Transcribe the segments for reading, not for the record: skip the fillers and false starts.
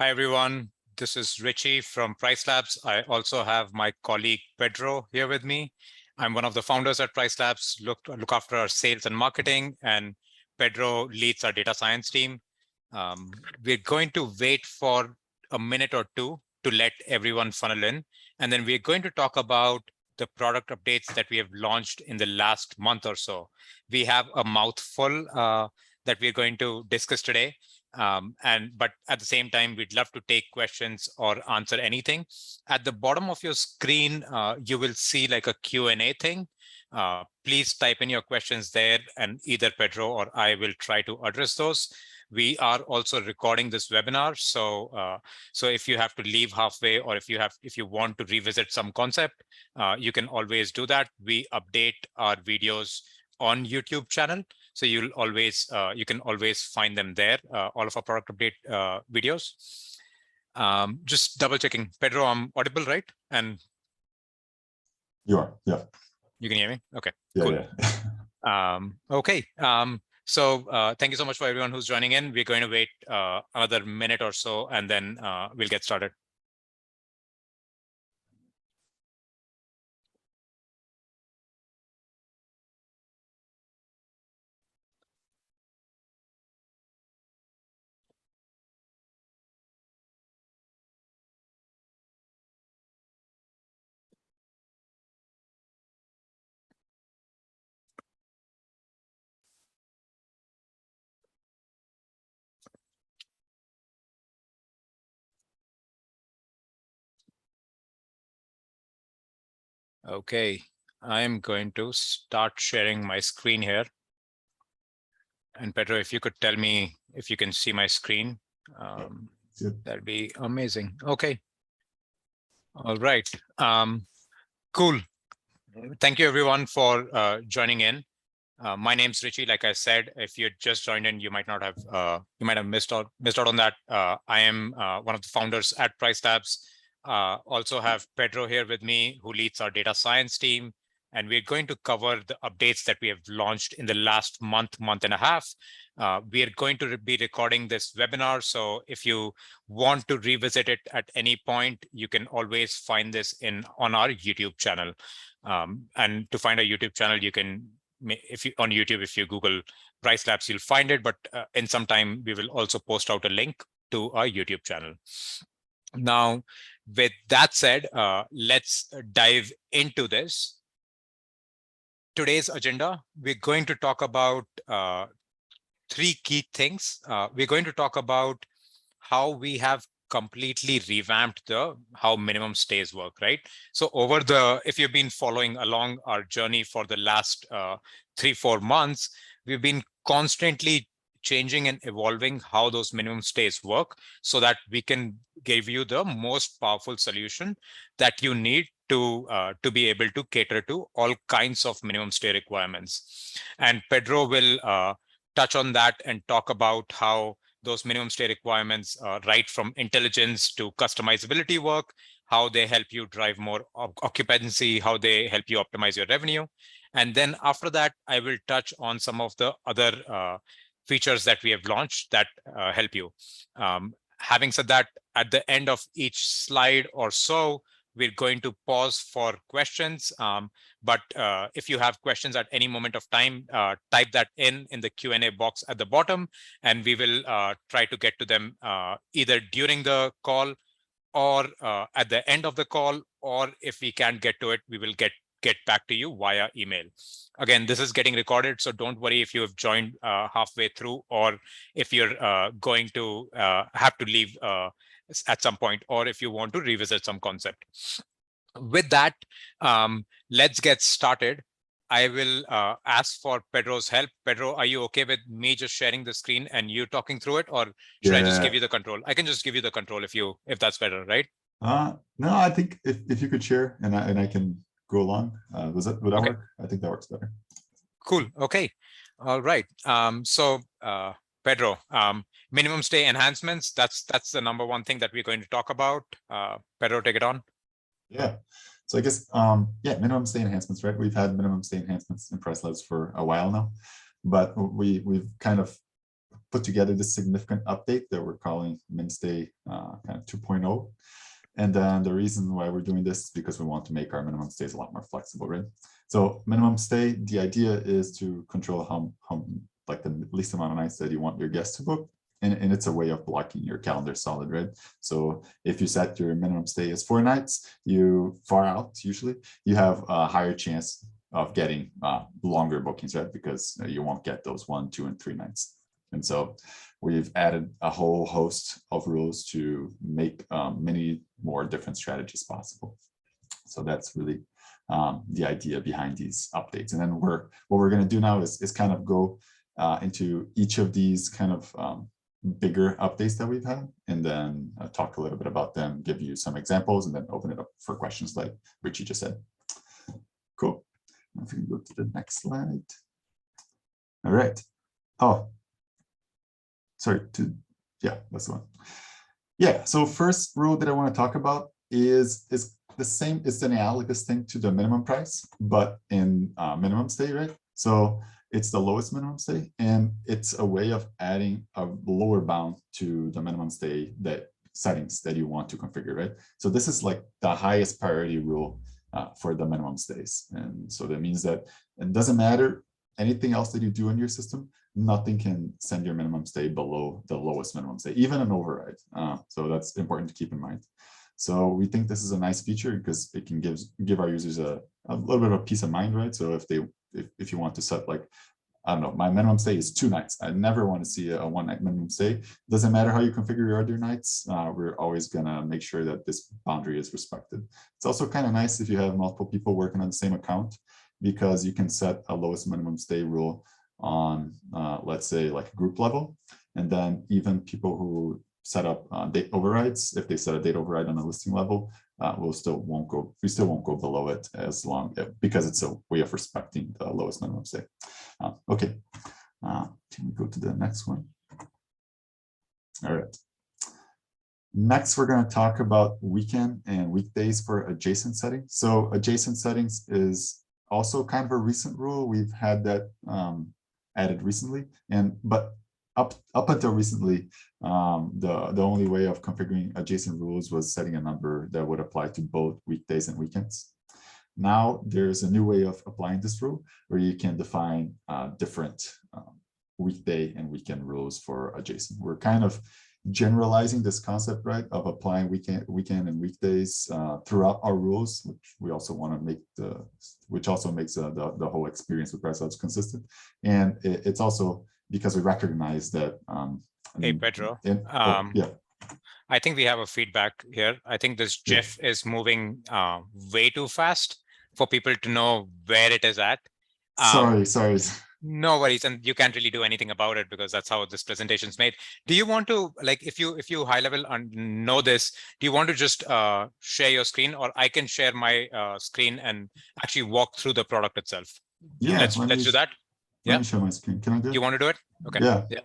Hi, everyone. This is Richie from PriceLabs. I also have my colleague Pedro here with me. I'm one of the founders at PriceLabs, look after our sales and marketing, and Pedro leads our data science team. We're going to wait for a minute or two to let everyone funnel in, and then we're going to talk about the product updates that we have launched in the last month or so. We have a mouthful that we're going to discuss today. But at the same time, we'd love to take questions or answer anything. At the bottom of your screen, you will see like a Q&A thing. Please type in your questions there, and either Pedro or I will try to address those. We are also recording this webinar, so if you have to leave halfway, or if you want to revisit some concept, you can always do that. We update our videos on YouTube channel, so you can always find them there. All of our product update videos. Just double checking, Pedro, I'm audible, right? And you are, yeah. You can hear me? Okay. Yeah, cool. Yeah. Okay. So thank you so much for everyone who's joining in. We're going to wait another minute or so, and then we'll get started. Okay, I'm going to start sharing my screen here. And Pedro, if you could tell me if you can see my screen, that'd be amazing. Okay. All right. Cool. Thank you everyone for joining in. My name's Richie. Like I said, if you just joined in, you might have missed out on that. I am one of the founders at PriceLabs. Also have Pedro here with me, who leads our data science team. And we're going to cover the updates that we have launched in the last month and a half. We are going to be recording this webinar. So if you want to revisit it at any point, you can always find this on our YouTube channel. And to find our YouTube channel, you can, if you Google PriceLabs, you'll find it, but in some time we will also post out a link to our YouTube channel. Now, with that said, let's dive into this. Today's agenda, we're going to talk about three key things. We're going to talk about how we have completely revamped how minimum stays work, right? So if you've been following along our journey for the last 3-4 months, we've been constantly changing and evolving how those minimum stays work, so that we can give you the most powerful solution that you need to be able to cater to all kinds of minimum stay requirements. And Pedro will touch on that and talk about how those minimum stay requirements, right from intelligence to customizability work, how they help you drive more occupancy, how they help you optimize your revenue. And then after that, I will touch on some of the other features that we have launched that help you. Having said that, at the end of each slide or so, we're going to pause for questions. But if you have questions at any moment of time, type that in the Q&A box at the bottom, and we will try to get to them either during the call or at the end of the call, or if we can't get to it, we will get back to you via email. Again, this is getting recorded, so don't worry if you have joined halfway through, or if you're going to have to leave at some point, or if you want to revisit some concept. With that, let's get started. I will ask for Pedro's help. Pedro, are you okay with me just sharing the screen and you talking through it, or should I just give you the control? I can just give you the control if that's better, right? No, I think if you could share and I can go along, would that work? I think that works better. Cool. Okay. All right. So Pedro, minimum stay enhancements. That's the number one thing that we're going to talk about. Pedro, take it on. Yeah. So I guess minimum stay enhancements, right? We've had minimum stay enhancements in PriceLabs for a while now, but we've kind of put together this significant update that we're calling MinStay kind of 2.0. And then the reason why we're doing this is because we want to make our minimum stays a lot more flexible, right? So minimum stay, the idea is to control how like the least amount of nights that you want your guests to book. And it's a way of blocking your calendar solid, right? So if you set your minimum stay as 4 nights, you far out, usually, you have a higher chance of getting longer bookings, right? Because you won't get those 1, 2, and 3 nights. And so we've added a whole host of rules to make many more different strategies possible. So that's really the idea behind these updates. And then what we're going to do now is kind of go into each of these kind of bigger updates that we've had, and then talk a little bit about them, give you some examples, and then open it up for questions like Richie just said. Cool. If we can go to the next slide. All right. Oh, sorry. Yeah, that's the one. Yeah. So first rule that I want to talk about is the same. It's an analogous thing to the minimum price, but in minimum stay, right? So it's the lowest minimum stay, and it's a way of adding a lower bound to the minimum stay settings that you want to configure, right? So this is like the highest priority rule for the minimum stays. And so that means that it doesn't matter anything else that you do in your system, nothing can send your minimum stay below the lowest minimum stay, even an override. So that's important to keep in mind. So we think this is a nice feature because it can give our users a little bit of peace of mind, right? So if you want to set like, I don't know, my minimum stay is 2 nights. I never want to see a 1-night minimum stay. Doesn't matter how you configure your other nights. We're always gonna make sure that this boundary is respected. It's also kind of nice if you have multiple people working on the same account, because you can set a lowest minimum stay rule on, let's say, like group level, and then even people who set up date overrides, if they set a date override on a listing level, we still won't go below it as long, because it's a way of respecting the lowest minimum stay. Okay, can we go to the next one? All right. Next, we're going to talk about weekend and weekdays for adjacent settings. So adjacent settings is also kind of a recent rule. We've had that added recently, but up until recently, the only way of configuring adjacent rules was setting a number that would apply to both weekdays and weekends. Now there's a new way of applying this rule where you can define different weekday and weekend rules for adjacent. We're kind of generalizing this concept, right, of applying weekend and weekdays throughout our rules, which we also want to make which also makes the whole experience with PriceLabs consistent. And it's also because we recognize that. Hey, Pedro. Yeah. I think we have a feedback here. I think this GIF is moving way too fast for people to know where it is at. Sorry. No worries, and you can't really do anything about it because that's how this presentation is made. Do you want to, like, if you high level know this, do you want to just share your screen, or I can share my screen and actually walk through the product itself? Yeah, let's do that. Let me show my screen. Can I do it? You want to do it? Okay. Yeah.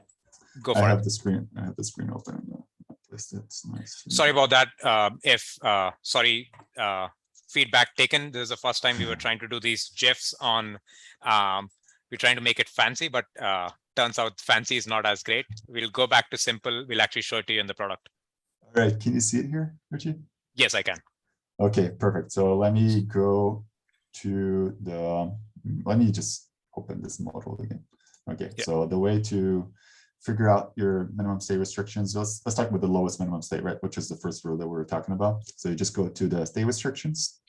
Go for it. I have the screen open. It's nice. Sorry about that. Sorry. Feedback taken. This is the first time we were trying to do these GIFs on. We're trying to make it fancy, but turns out fancy is not as great. We'll go back to simple. We'll actually show it to you in the product. All right. Can you see it here, Richie? Yes, I can. Okay, perfect. So let me go to let me just open this model again. Okay, So the way to figure out your minimum stay restrictions, let's talk about the lowest minimum stay, right, which is the first rule that we were talking about. So you just go to the stay restrictions.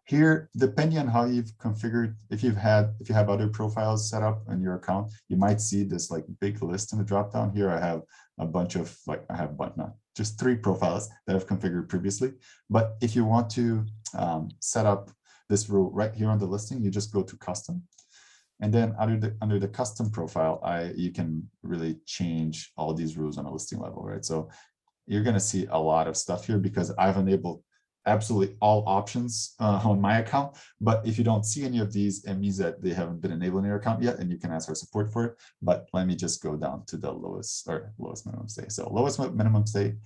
Here, depending on how you've configured, if you have other profiles set up on your account, you might see this like big list in the dropdown. Here I have a bunch of just 3 profiles that I've configured previously. But if you want to set up this rule right here on the listing, you just go to custom. And then under the custom profile, you can really change all these rules on a listing level, right? So you're going to see a lot of stuff here because I've enabled absolutely all options on my account. But if you don't see any of these, it means that they haven't been enabled in your account yet, and you can ask for support for it. But let me just go down to the lowest minimum stay. So lowest minimum stay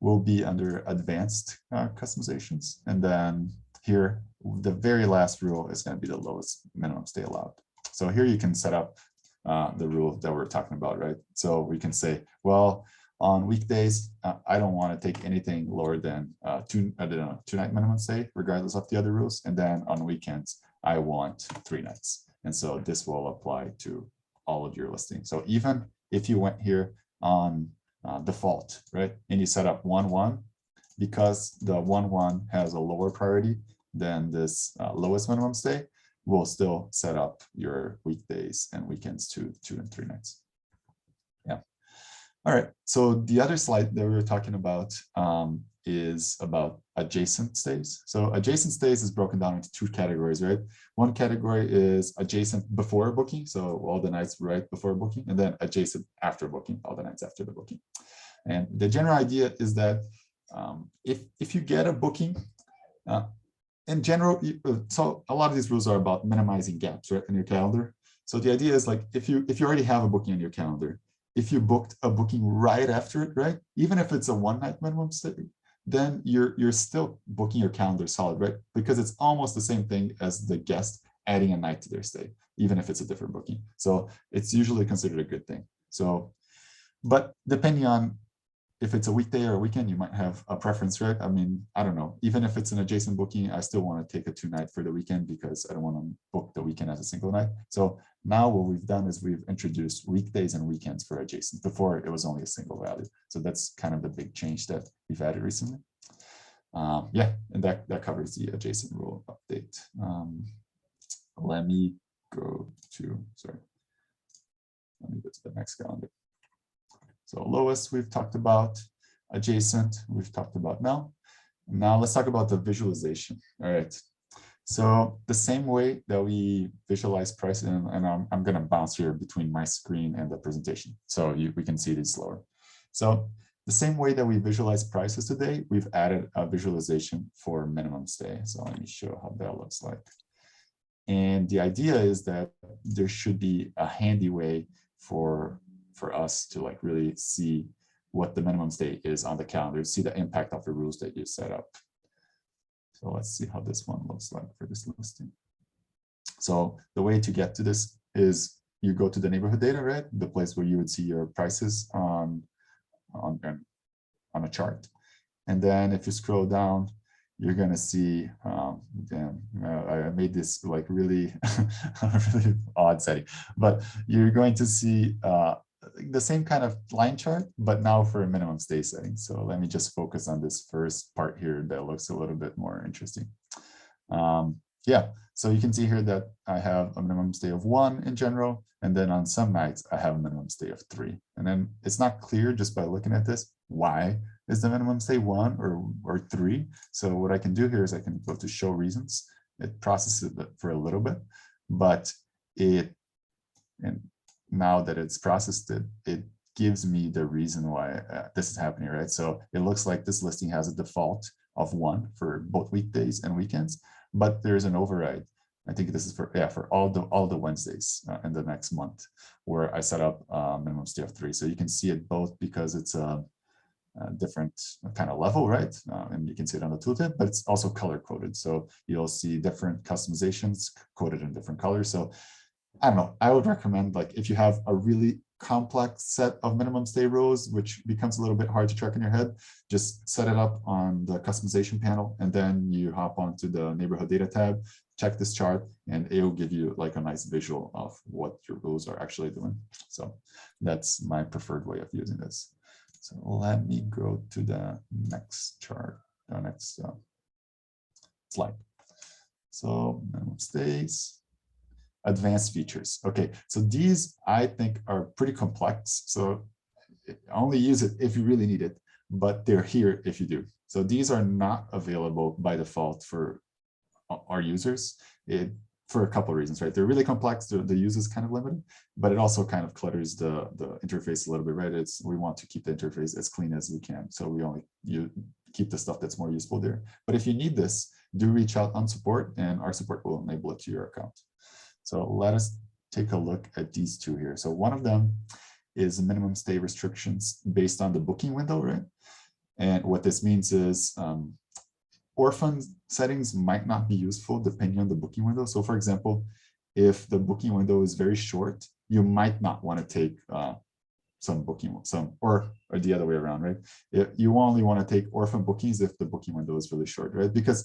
will be under advanced customizations. And then here, the very last rule is going to be the lowest minimum stay allowed. So here you can set up the rule that we're talking about, right? So we can say, well, on weekdays, I don't want to take anything lower than two-night minimum stay, regardless of the other rules. And then on weekends, I want 3 nights. And so this will apply to all of your listings. So even if you went here on default, right, and you set up 1-1, because the 1-1 has a lower priority than this lowest minimum stay, we'll still set up your weekdays and weekends to 2 and 3 nights. Yeah. All right. So the other slide that we were talking about is about adjacent stays. So adjacent stays is broken down into 2 categories, right? One category is adjacent before booking, so all the nights right before booking, and then adjacent after booking, all the nights after the booking. And the general idea is that if you get a booking, in general, so a lot of these rules are about minimizing gaps, right, in your calendar. So the idea is like if you already have a booking in your calendar, if you booked a booking right after it, right, even if it's a 1-night minimum stay, then you're still booking your calendar solid, right? Because it's almost the same thing as the guest adding a night to their stay, even if it's a different booking. So it's usually considered a good thing. So, but depending on if it's a weekday or a weekend, you might have a preference, right? I mean, I don't know. Even if it's an adjacent booking, I still want to take a 2-night for the weekend because I don't want to book the weekend as a single night. So now what we've done is we've introduced weekdays and weekends for adjacent. Before it was only a single value. So that's kind of the big change that we've added recently. Yeah, and that covers the adjacent rule update. Let me go to, sorry. Let me go to the next calendar. So lowest we've talked about, adjacent we've talked about now. Now let's talk about the visualization. All right. So the same way that we visualize price, and I'm going to bounce here between my screen and the presentation, so we can see this slower. So the same way that we visualize prices today, we've added a visualization for minimum stay. So let me show how that looks like. And the idea is that there should be a handy way for us to like really see what the minimum stay is on the calendar, see the impact of the rules that you set up. So let's see how this one looks like for this listing. So the way to get to this is you go to the neighborhood data, right? The place where you would see your prices on a chart. And then if you scroll down, you're going to see, I made this like really, really odd setting, but you're going to see the same kind of line chart, but now for a minimum stay setting. So let me just focus on this first part here that looks a little bit more interesting. Yeah, so you can see here that I have a minimum stay of 1 in general, and then on some nights I have a minimum stay of 3. And then it's not clear just by looking at this why is the minimum stay 1 or 3. So what I can do here is I can go to show reasons. It processes it for a little bit, but now that it's processed it gives me the reason why this is happening, right? So it looks like this listing has a default of 1 for both weekdays and weekends, but there's an override. I think this is for all the Wednesdays in the next month, where I set up minimum stay of 3. So you can see it both because it's a different kind of level, right? And you can see it on the tooltip, but it's also color coded. So you'll see different customizations coded in different colors. So I don't know, I would recommend, like, if you have a really complex set of minimum stay rules, which becomes a little bit hard to track in your head, just set it up on the customization panel, and then you hop onto the neighborhood data tab, check this chart, and it will give you like a nice visual of what your rules are actually doing. So that's my preferred way of using this. So let me go to the next chart, the next slide. So minimum stays. Advanced features. Okay, so these I think are pretty complex. So only use it if you really need it, but they're here if you do. So these are not available by default for our users for a couple of reasons, right? They're really complex. The use is kind of limited, but it also kind of clutters the interface a little bit, right? We want to keep the interface as clean as we can. So we only keep the stuff that's more useful there. But if you need this, do reach out on support, and our support will enable it to your account. So let us take a look at these 2 here. So one of them is minimum stay restrictions based on the booking window, right? And what this means is orphan settings might not be useful depending on the booking window. So for example, if the booking window is very short, you might not want to take some booking, or the other way around, right? You only want to take orphan bookings if the booking window is really short, right? Because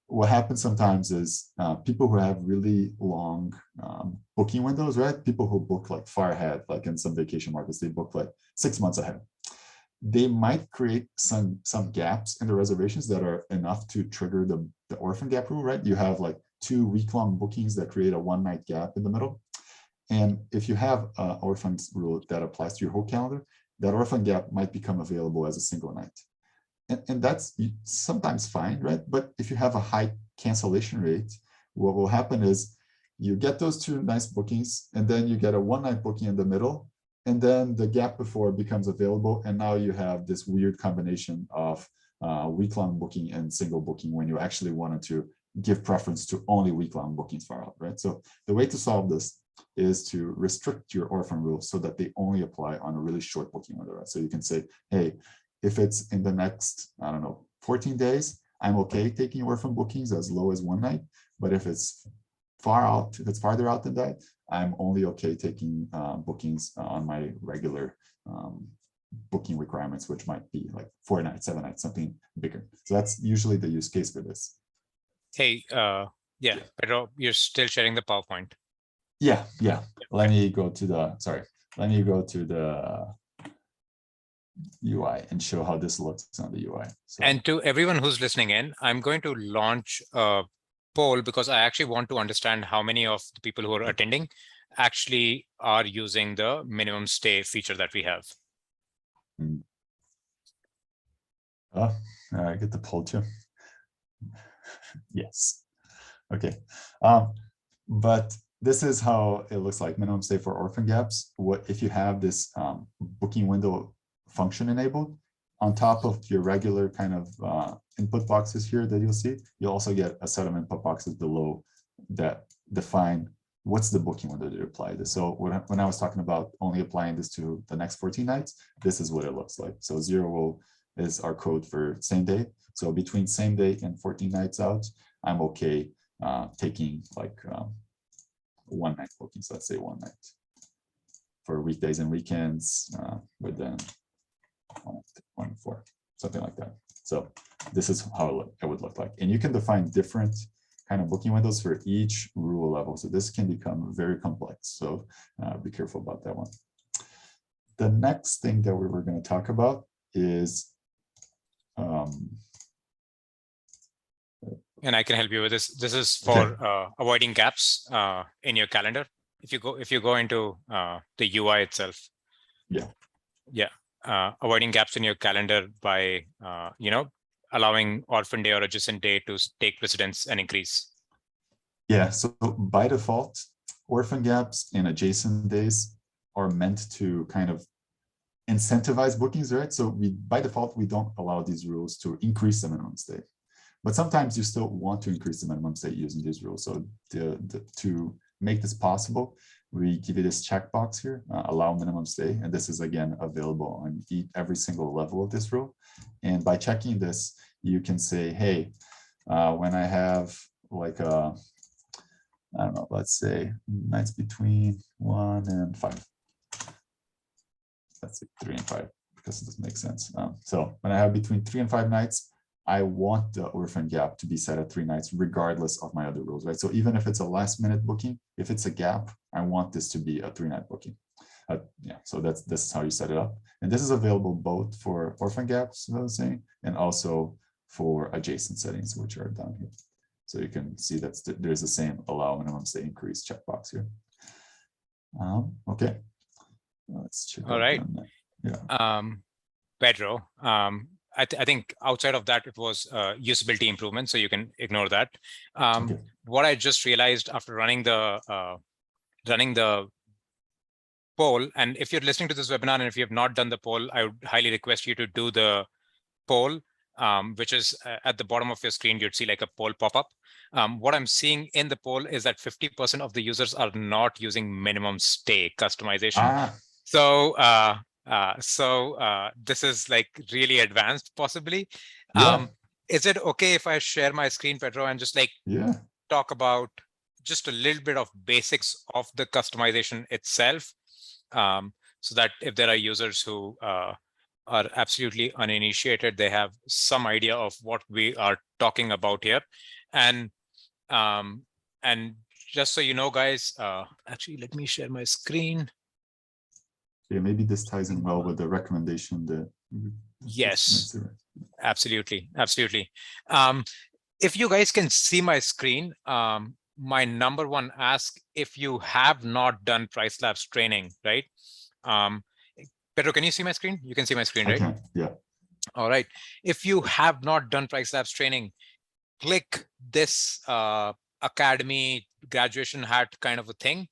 what happens sometimes is people who have really long booking windows, right? People who book like far ahead, like in some vacation markets, they book like 6 months ahead. They might create some gaps in the reservations that are enough to trigger the orphan gap rule, right? You have like 2 week-long bookings that create a 1-night gap in the middle. And if you have an orphan rule that applies to your whole calendar, that orphan gap might become available as a single night. And that's sometimes fine, right? But if you have a high cancellation rate, what will happen is you get those 2 nice bookings, and then you get a 1-night booking in the middle, and then the gap before becomes available, and now you have this weird combination of week-long booking and single booking when you actually wanted to give preference to only week-long bookings far out, right? So the way to solve this is to restrict your orphan rules so that they only apply on a really short booking window, right? So you can say, hey, if it's in the next, I don't know, 14 days, I'm okay taking orphan bookings as low as 1 night. But if it's far out, if it's farther out than that, I'm only okay taking bookings on my regular booking requirements, which might be like 4 nights, 7 nights, something bigger. So that's usually the use case for this. Hey, yeah, Pedro, you're still sharing the PowerPoint. Yeah. Let me go to the UI and show how this looks on the UI. So. And to everyone who's listening in, I'm going to launch a poll because I actually want to understand how many of the people who are attending actually are using the minimum stay feature that we have. Oh, I get the poll too. Yes. Okay. But this is how it looks like minimum stay for orphan gaps. What if you have this booking window function enabled on top of your regular kind of input boxes here that you'll see, you'll also get a set of input boxes below that define what's the booking window to apply this. So when I was talking about only applying this to the next 14 nights, this is what it looks like. So 0 is our code for same day. So between same day and 14 nights out, I'm okay taking like 1 night bookings, let's say 1 night for weekdays and weekends, but then 1 4, something like that. So this is how it would look like. And you can define different kind of booking windows for each rule level. So this can become very complex. So be careful about that one. The next thing that we were going to talk about is and I can help you with this. This is for avoiding gaps in your calendar. If you go into the UI itself, avoiding gaps in your calendar by allowing orphan day or adjacent day to take precedence and increase. Yeah. So by default, orphan gaps and adjacent days are meant to kind of incentivize bookings, right? So by default we don't allow these rules to increase the minimum stay. But sometimes you still want to increase the minimum stay using these rules. So to make this possible, we give you this checkbox here, allow minimum stay. And this is, again, available on every single level of this rule. And by checking this, you can say, hey, when I have like I don't know, let's say nights between 1 and 5. Let's say 3 and 5, because this makes sense. So when I have between 3 and 5 nights, I want the orphan gap to be set at 3 nights, regardless of my other rules, right? So even if it's a last-minute booking, if it's a gap, I want this to be a 3-night booking. So this is how you set it up. And this is available both for orphan gaps, as I was saying, and also for adjacent settings, which are down here. So you can see that there's the same allow minimum stay increase checkbox here. Okay, let's check. All right. Yeah. Pedro, I think outside of that, it was usability improvement, so you can ignore that. Okay. What I just realized after running the poll, and if you're listening to this webinar and if you have not done the poll, I would highly request you to do the poll, which is at the bottom of your screen. You'd see like a poll pop up. What I'm seeing in the poll is that 50% of the users are not using minimum stay customization. So this is like really advanced, possibly. Is it okay if I share my screen, Pedro, and just like talk about just a little bit of basics of the customization itself, so that if there are users who are absolutely uninitiated, they have some idea of what we are talking about here. And just so you know, guys, actually, let me share my screen. Yeah, maybe this ties in well with the recommendation that. Yes, absolutely. Absolutely. If you guys can see my screen, my number one ask, if you have not done PriceLabs training, right? Pedro, can you see my screen? You can see my screen, right? I can, yeah. All right. If you have not done PriceLabs training, click this Academy graduation hat kind of a thing.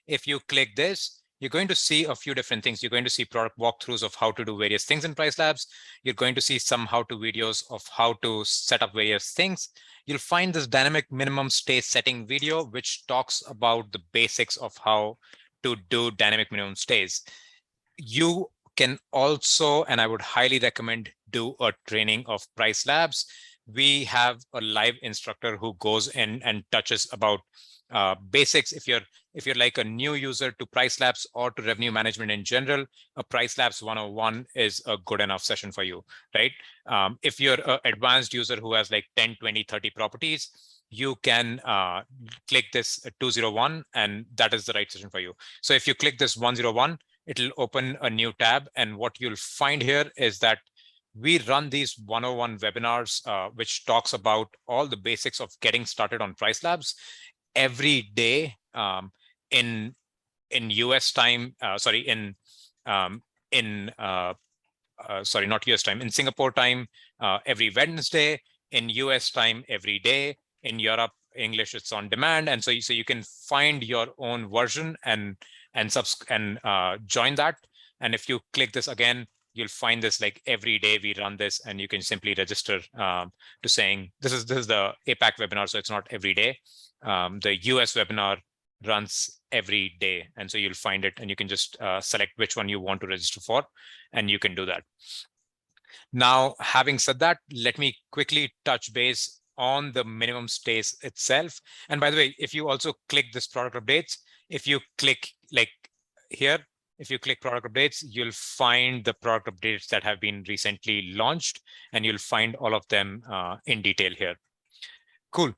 If you click this, you're going to see a few different things. You're going to see product walkthroughs of how to do various things in PriceLabs. You're going to see some how-to videos of how to set up various things. You'll find this dynamic minimum stay setting video, which talks about the basics of how to do dynamic minimum stays. You can also, and I would highly recommend, do a training of PriceLabs. We have a live instructor who goes in and touches about basics. If you're like a new user to PriceLabs or to revenue management in general, a PriceLabs 101 is a good enough session for you, right? If you're an advanced user who has like 10, 20, 30 properties, you can click this 201, and that is the right session for you. So if you click this 101, it'll open a new tab. And what you'll find here is that we run these 101 webinars, which talks about all the basics of getting started on PriceLabs every day in US time. Sorry, sorry, not US time, in Singapore time every Wednesday, in US time every day, in Europe English it's on demand. And so you can find your own version and join that. And if you click this again, you'll find this like every day we run this, and you can simply register to saying this is the APAC webinar, so it's not every day. The US webinar runs every day, and so you'll find it, and you can just select which one you want to register for, and you can do that. Now, having said that, let me quickly touch base on the minimum stays itself. And by the way, if you also click this product updates, if you click like here, if you click product updates, you'll find the product updates that have been recently launched, and you'll find all of them in detail here. Cool.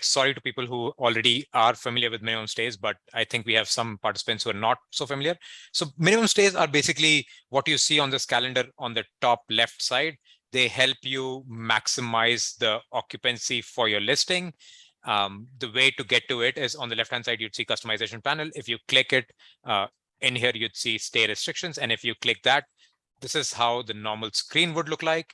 Sorry to people who already are familiar with minimum stays, but I think we have some participants who are not so familiar. So minimum stays are basically what you see on this calendar on the top left side. They help you maximize the occupancy for your listing. The way to get to it is on the left-hand side, you'd see customization panel. If you click it in here, you'd see stay restrictions. And if you click that, this is how the normal screen would look like.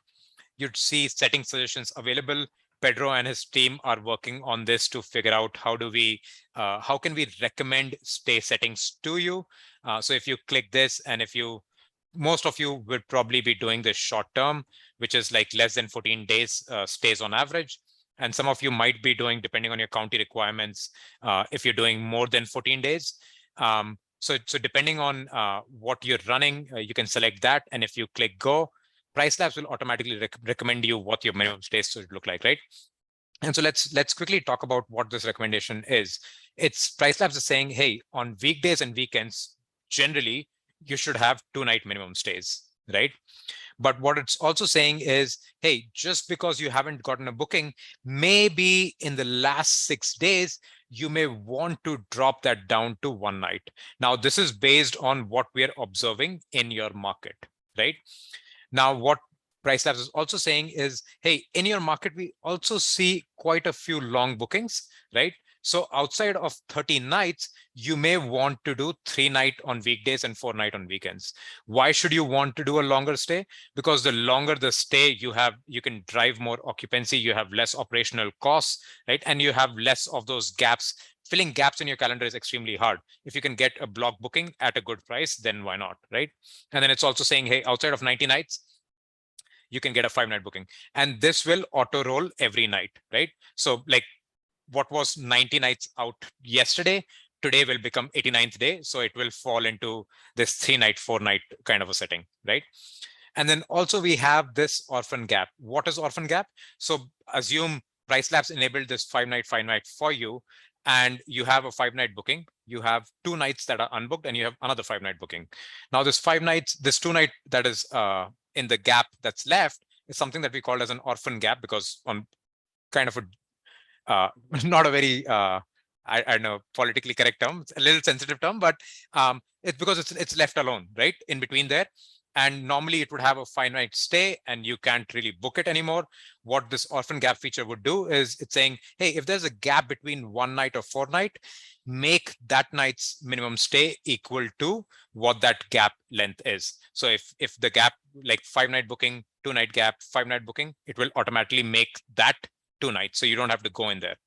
You'd see setting suggestions available. Pedro and his team are working on this to figure out how can we recommend stay settings to you. So if you click this, and most of you would probably be doing this short term, which is like less than 14 days stays on average. And some of you might be doing, depending on your county requirements, if you're doing more than 14 days. So depending on what you're running, you can select that. And if you click go, PriceLabs will automatically recommend you what your minimum stays should look like, right? And so let's quickly talk about what this recommendation is. It's PriceLabs is saying, hey, on weekdays and weekends, generally, you should have 2-night minimum stays, right? But what it's also saying is, hey, just because you haven't gotten a booking, maybe in the last 6 days, you may want to drop that down to 1 night. Now, this is based on what we're observing in your market, right? Now, what PriceLabs is also saying is, hey, in your market, we also see quite a few long bookings, right? So outside of 30 nights, you may want to do 3-night on weekdays and 4-night on weekends. Why should you want to do a longer stay? Because the longer the stay you have, you can drive more occupancy, you have less operational costs, right? And you have less of those gaps. Filling gaps in your calendar is extremely hard. If you can get a block booking at a good price, then why not, right? And then it's also saying, hey, outside of 90 nights, you can get a 5-night booking. And this will auto roll every night, right? So like what was 90 nights out yesterday, today will become 89th day. So it will fall into this 3-night, 4-night kind of a setting, right? And then also we have this orphan gap. What is orphan gap? So assume PriceLabs enabled this 5-night for you, and you have a 5-night booking. You have 2 nights that are unbooked, and you have another 5-night booking. Now, this 5 nights, this 2-night that is in the gap that's left is something that we call as an orphan gap, because on kind of a not a very I don't know, politically correct term. It's a little sensitive term, but it's because it's left alone, right, in between there. And normally it would have a 5-night stay and you can't really book it anymore. What this orphan gap feature would do is it's saying, hey, if there's a gap between 1 night or 4 night, make that night's minimum stay equal to what that gap length is. So if the gap, like 5-night booking, 2-night gap, 5-night booking, it will automatically make that 2 nights. So you don't have to go in there.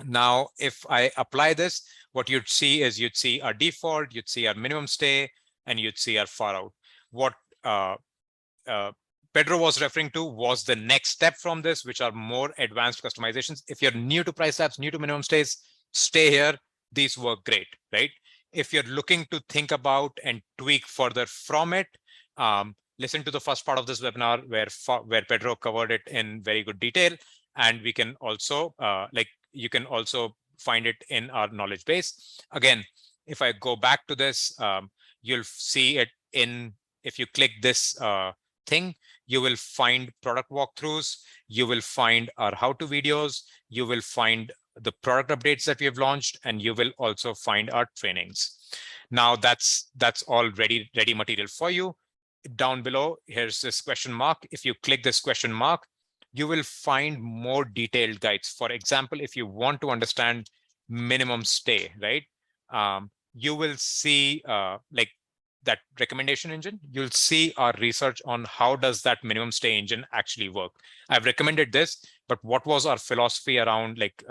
Now, if I apply this, what you'd see is you'd see our default, you'd see our minimum stay, and you'd see our far out. What Pedro was referring to was the next step from this, which are more advanced customizations. If you're new to PriceLabs, new to minimum stays, stay here. These work great, right? If you're looking to think about and tweak further from it, listen to the first part of this webinar where Pedro covered it in very good detail. And we can also, you can also find it in our knowledge base. Again, if I go back to this, you'll see it in, if you click this thing, you will find product walkthroughs, you will find our how-to videos, you will find the product updates that we have launched, and you will also find our trainings. Now that's all ready material for you. Down below, here's this question mark. If you click this question mark, you will find more detailed guides. For example, if you want to understand minimum stay, right? You will see like that recommendation engine. You'll see our research on how does that minimum stay engine actually work. I've recommended this, but what was our philosophy around like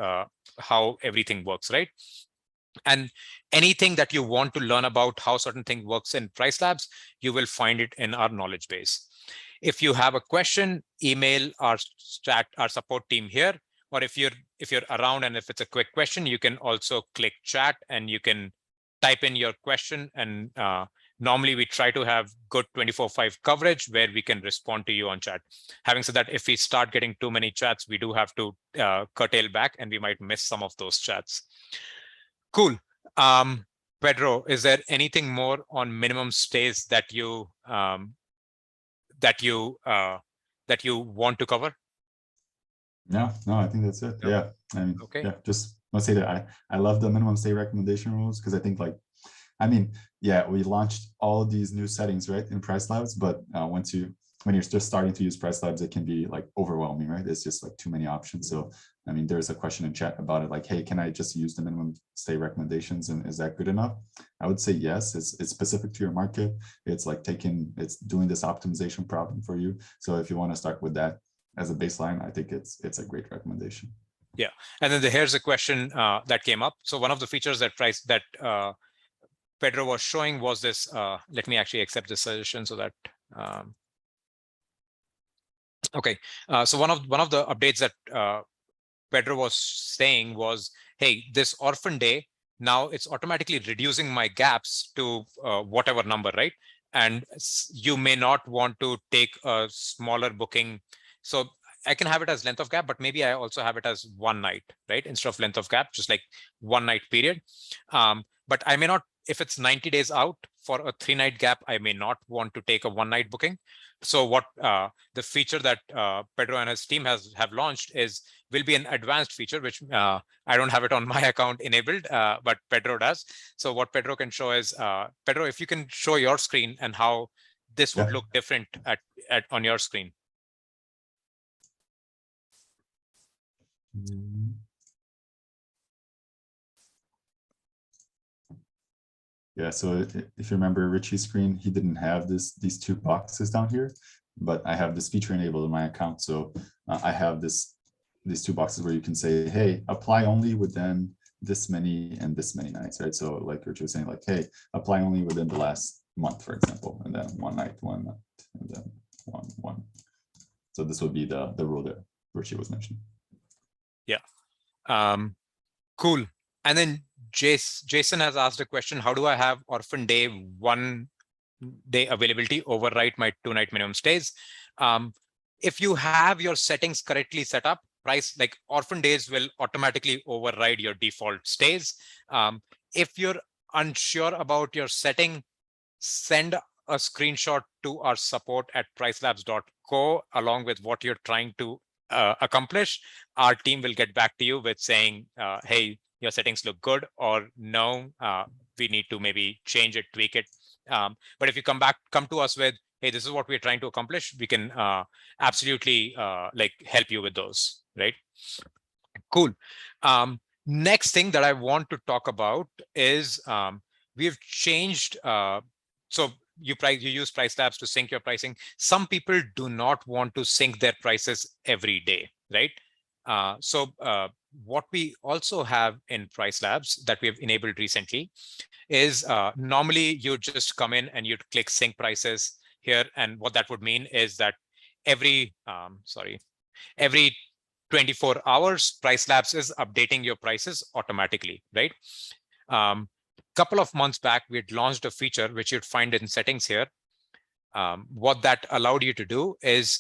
how everything works, right? And anything that you want to learn about how certain thing works in PriceLabs, you will find it in our knowledge base. If you have a question, email our support team here, or if you're around and if it's a quick question, you can also click chat and you can type in your question. And normally we try to have good 24/5 coverage where we can respond to you on chat. Having said that, if we start getting too many chats, we do have to curtail back and we might miss some of those chats. Cool. Pedro, is there anything more on minimum stays that you want to cover? No, I think that's it. No. Yeah, I mean, okay. Yeah, just want to say that I love the minimum stay recommendation rules, because I think like, I mean, yeah, we launched all of these new settings, right, in PriceLabs, but when you're just starting to use PriceLabs, it can be like overwhelming, right? It's just like too many options. So, I mean, there's a question in chat about it, like, hey, can I just use the minimum stay recommendations, and is that good enough? I would say yes. It's specific to your market. It's like it's doing this optimization problem for you. So if you want to start with that as a baseline, I think it's a great recommendation. Yeah, and then here's a question that came up. So one of the features that Pedro was showing was this. Let me actually accept this suggestion so that. Okay, so one of the updates that Pedro was saying was, hey, this orphan day, now it's automatically reducing my gaps to whatever number, right? And you may not want to take a smaller booking. So I can have it as length of gap, but maybe I also have it as 1 night, right? Instead of length of gap, just like 1 night period. But I may not, if it's 90 days out for a 3-night gap, I may not want to take a 1-night booking. So what the feature that Pedro and his team have launched will be an advanced feature, which I don't have it on my account enabled, but Pedro does. So what Pedro can show is, Pedro, if you can show your screen and how this would look different on your screen. Yeah, so if you remember Richie's screen, he didn't have these 2 boxes down here, but I have this feature enabled in my account. So I have these 2 boxes where you can say, hey, apply only within this many and this many nights, right? So like Richie was saying, like, hey, apply only within the last month, for example, and then 1 night, 1 night, and then one. So this would be the rule that Richie was mentioning. Yeah, cool. And then Jason has asked a question, how do I have orphan day 1 day availability overwrite my 2-night minimum stays? If you have your settings correctly set up, price, like orphan days will automatically override your default stays. If you're unsure about your setting, send a screenshot to our support at pricelabs.co along with what you're trying to accomplish. Our team will get back to you with saying, hey, your settings look good, or no, we need to maybe change it, tweak it. But if you come to us with, hey, this is what we're trying to accomplish, we can absolutely like help you with those, right? Cool. Next thing that I want to talk about is we've changed. So you use PriceLabs to sync your pricing. Some people do not want to sync their prices every day, right? So what we also have in PriceLabs that we have enabled recently is normally you just come in and you'd click sync prices here. And what that would mean is that every 24 hours, PriceLabs is updating your prices automatically, right? Couple of months back, we had launched a feature which you'd find in settings here. What that allowed you to do is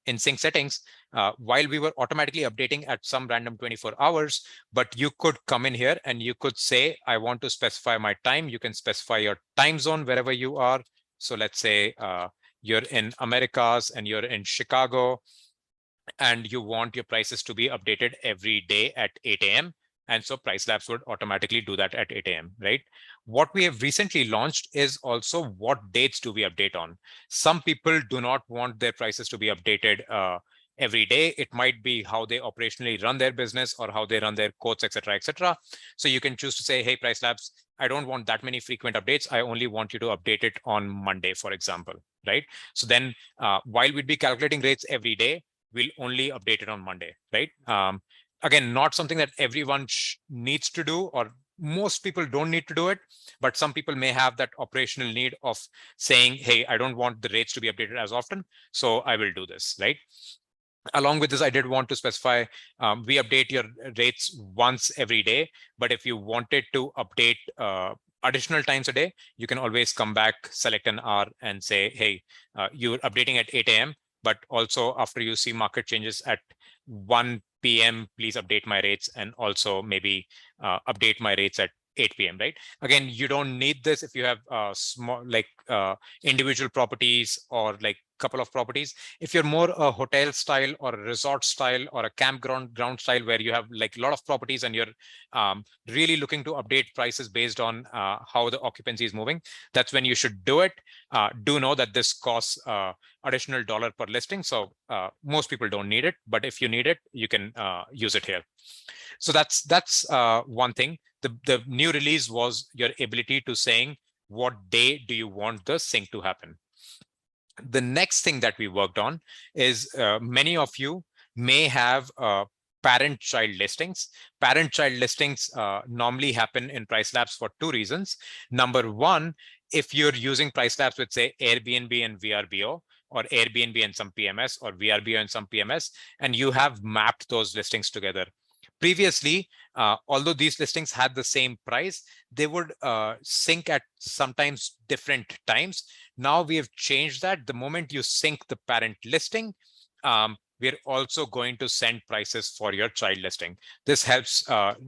in sync settings, while we were automatically updating at some random 24 hours, but you could come in here and you could say, I want to specify my time. You can specify your time zone wherever you are. So let's say you're in Americas and you're in Chicago, and you want your prices to be updated every day at 8 a.m. And so PriceLabs would automatically do that at 8 a.m., right? What we have recently launched is also what dates do we update on. Some people do not want their prices to be updated every day. It might be how they operationally run their business or how they run their quotes, et cetera, et cetera. So you can choose to say, hey, PriceLabs, I don't want that many frequent updates. I only want you to update it on Monday, for example, right? So then while we'd be calculating rates every day, we'll only update it on Monday, right? Again, not something that everyone needs to do, or most people don't need to do it, but some people may have that operational need of saying, hey, I don't want the rates to be updated as often, so I will do this, right? Along with this, I did want to specify, we update your rates once every day, but if you wanted to update additional times a day, you can always come back, select an hour and say, hey, you're updating at 8 a.m., but also after you see market changes at 1 p.m., please update my rates, and also maybe update my rates at 8 p.m., right? Again, you don't need this if you have small, like individual properties or like couple of properties. If you're more a hotel style or a resort style or a campground style where you have like a lot of properties and you're really looking to update prices based on how the occupancy is moving, that's when you should do it. Do know that this costs additional $1 per listing. So most people don't need it, but if you need it, you can use it here. So that's one thing. The new release was your ability to saying what day do you want the sync to happen. The next thing that we worked on is many of you may have parent-child listings. Parent-child listings normally happen in PriceLabs for two reasons. Number one, if you're using PriceLabs with, say, Airbnb and VRBO, or Airbnb and some PMS, or VRBO and some PMS, and you have mapped those listings together. Previously, although these listings had the same price, they would sync at sometimes different times. Now we have changed that. The moment you sync the parent listing, we're also going to send prices for your child listing. This helps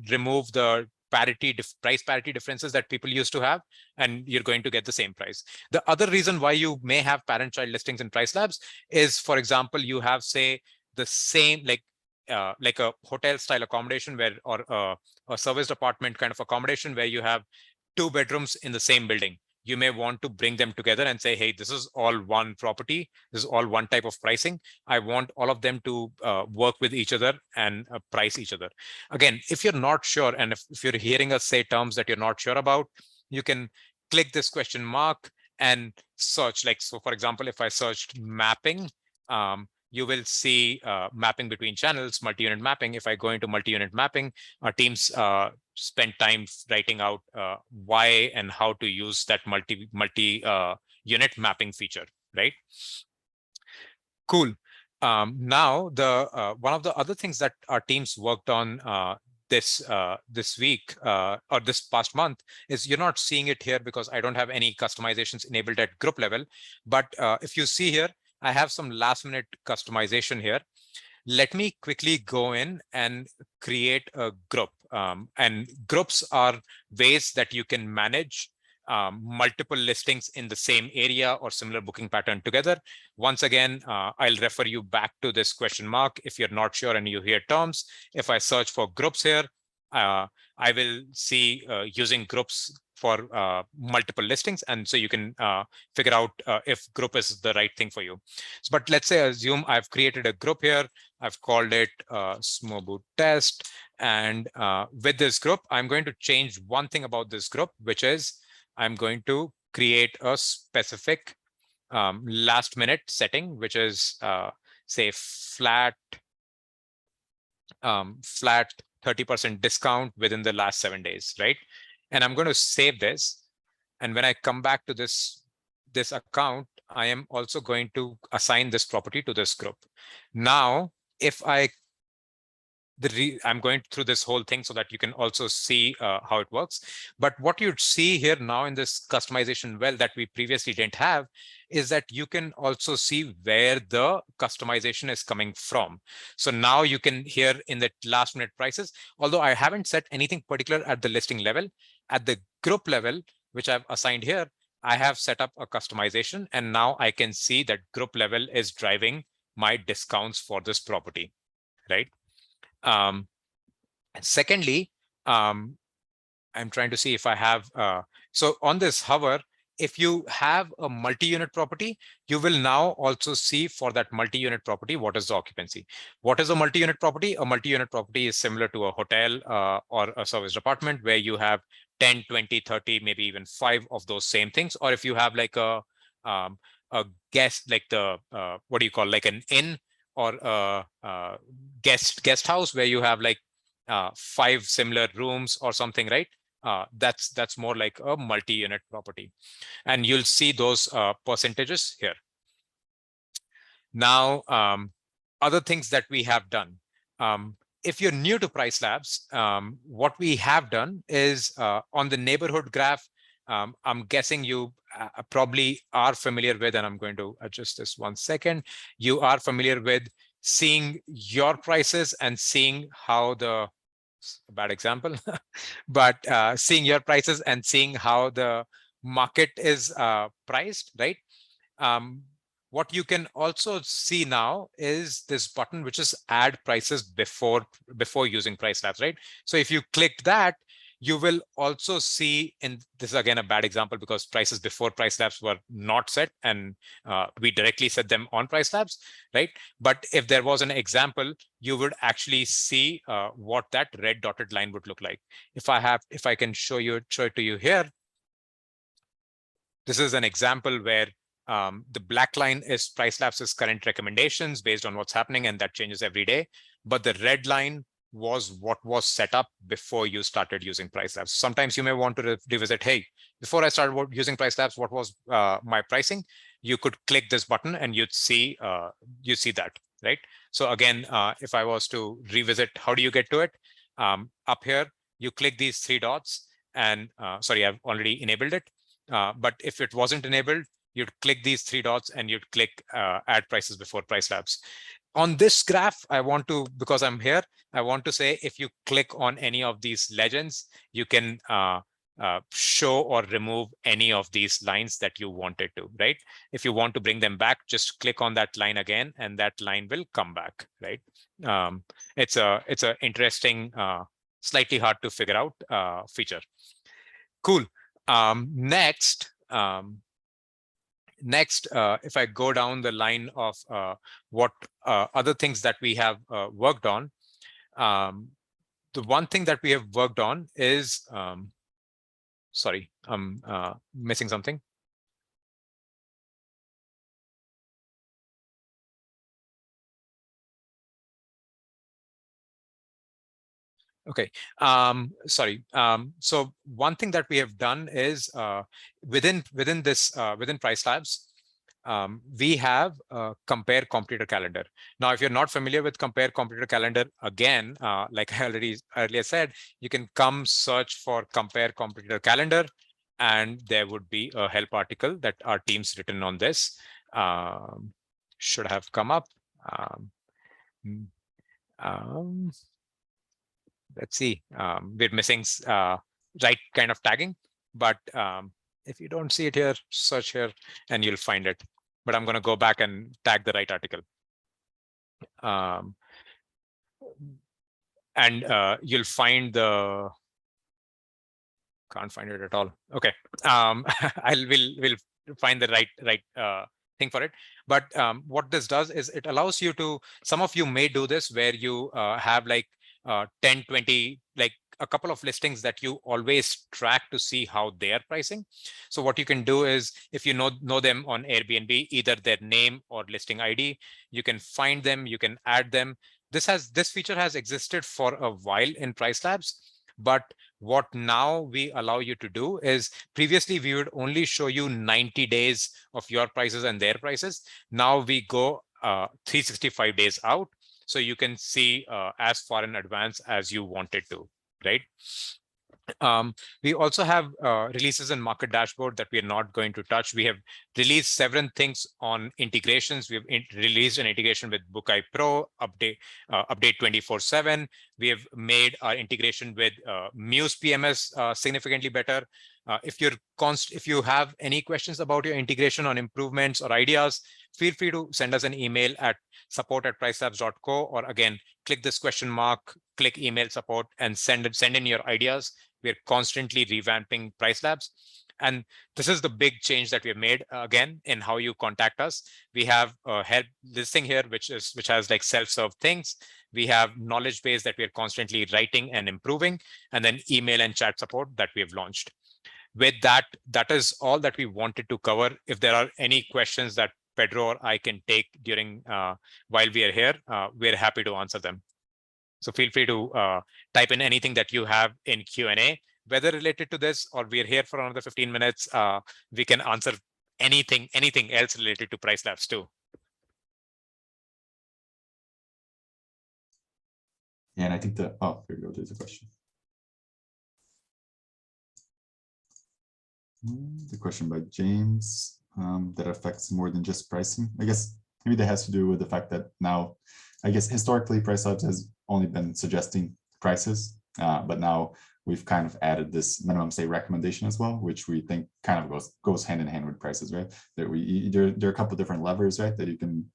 remove the price parity differences that people used to have, and you're going to get the same price. The other reason why you may have parent-child listings in PriceLabs is, for example, you have, say, the same like a hotel style accommodation where, or a serviced apartment kind of accommodation where you have 2 bedrooms in the same building. You may want to bring them together and say, hey, this is all one property. This is all one type of pricing. I want all of them to work with each other and price each other. Again, if you're not sure, and if you're hearing us say terms that you're not sure about, you can click this question mark and search. Like, so for example, if I searched mapping, you will see mapping between channels, multi-unit mapping. If I go into multi-unit mapping, our teams spend time writing out why and how to use that multi-unit mapping feature, right? Cool. Now, one of the other things that our teams worked on this week or this past month is, you're not seeing it here because I don't have any customizations enabled at group level. But if you see here, I have some last minute customization here. let me quickly go in and create a group. And groups are ways that you can manage multiple listings in the same area or similar booking pattern together. Once again, I'll refer you back to this question mark if you're not sure and you hear terms. If I search for groups here, I will see using groups for multiple listings. And so you can figure out if group is the right thing for you. So, but let's say assume I've created a group here. I've called it Smoboot test. And with this group, I'm going to change one thing about this group, which is I'm going to create a specific last minute setting, which is say flat 30% discount within the last 7 days, right? And I'm going to save this. And when I come back to this account, I am also going to assign this property to this group. Now, if I'm going through this whole thing so that you can also see how it works. But what you'd see here now in this customization well that we previously didn't have is that you can also see where the customization is coming from. So now you can hear in the last minute prices, although I haven't set anything particular at the listing level, at the group level, which I've assigned here, I have set up a customization, and now I can see that group level is driving my discounts for this property, right? Secondly, I'm trying to see if I have, so on this hover, if you have a multi-unit property, you will now also see for that multi-unit property, what is the occupancy. What is a multi-unit property? A multi-unit property is similar to a hotel or a service apartment where you have 10, 20, 30, maybe even 5 of those same things. Or if you have like a guest, like the, what do you call, like an inn or a guest house where you have like 5 similar rooms or something, right? That's more like a multi-unit property. And you'll see those percentages here. Now, other things that we have done. If you're new to PriceLabs, what we have done is on the neighborhood graph, I'm guessing you probably are familiar with, and I'm going to adjust this 1 second. You are familiar with seeing your prices and seeing how the, a bad example, but seeing your prices and seeing how the market is priced, right? What you can also see now is this button, which is add prices before using PriceLabs, right? So if you click that, you will also see, and this is again a bad example because prices before PriceLabs were not set, and we directly set them on PriceLabs, right? But if there was an example, you would actually see what that red dotted line would look like. If I can show it to you here, this is an example where the black line is PriceLabs' current recommendations based on what's happening, and that changes every day. But the red line was what was set up before you started using PriceLabs. Sometimes you may want to revisit, hey, before I started using PriceLabs, what was my pricing? You could click this button and you'd see that, right? So again, if I was to revisit, how do you get to it? Up here, you click these 3 dots, and sorry, I've already enabled it. But if it wasn't enabled, you'd click these 3 dots and you'd click add prices before PriceLabs. On this graph, I want to, because I'm here, I want to say if you click on any of these legends, you can show or remove any of these lines that you wanted to, right? If you want to bring them back, just click on that line again, and that line will come back, right? It's a interesting, slightly hard to figure out feature. Cool. Next, if I go down the line of what other things that we have worked on, the one thing that we have worked on is, sorry, I'm missing something. Okay, sorry. So one thing that we have done is within PriceLabs, we have compare competitor calendar. Now, if you're not familiar with compare competitor calendar, again, like I already earlier said, you can come search for compare competitor calendar, and there would be a help article that our team's written on this. Should have come up. Let's see. We're missing right kind of tagging, but if you don't see it here, search here and you'll find it. But I'm going to go back and tag the right article. And you'll find the, can't find it at all. Okay. We'll find the right thing for it. But what this does is it allows you to, some of you may do this where you have like 10, 20, like a couple of listings that you always track to see how they are pricing. So what you can do is, if you know them on Airbnb, either their name or listing ID, you can find them, you can add them. This feature has existed for a while in PriceLabs, but what now we allow you to do is, previously we would only show you 90 days of your prices and their prices. Now we go 365 days out, so you can see as far in advance as you wanted to, right? We also have releases in Market Dashboard that we are not going to touch. We have released several things on integrations. We've released an integration with Bookai Pro, update 24/7. We have made our integration with Muse PMS significantly better. If you have any questions about your integration on improvements or ideas, feel free to send us an email at support@pricelabs.co, or again, click this question mark, click email support, and send in your ideas. We're constantly revamping PriceLabs. And this is the big change that we have made again in how you contact us. We have a help listing here, which has like self-serve things. We have knowledge base that we are constantly writing and improving, and then email and chat support that we have launched. With that is all that we wanted to cover. If there are any questions that Pedro or I can take during while we are here, we're happy to answer them. So feel free to type in anything that you have in Q&A, whether related to this or we're here for another 15 minutes. We can answer anything else related to PriceLabs too. And I think here we go, there's a question. The question by James, that affects more than just pricing. I guess maybe that has to do with the fact that now, I guess historically PriceLabs has only been suggesting prices, but now we've kind of added this minimum stay recommendation as well, which we think kind of goes hand in hand with prices, right? There are a couple of different levers, right, that you can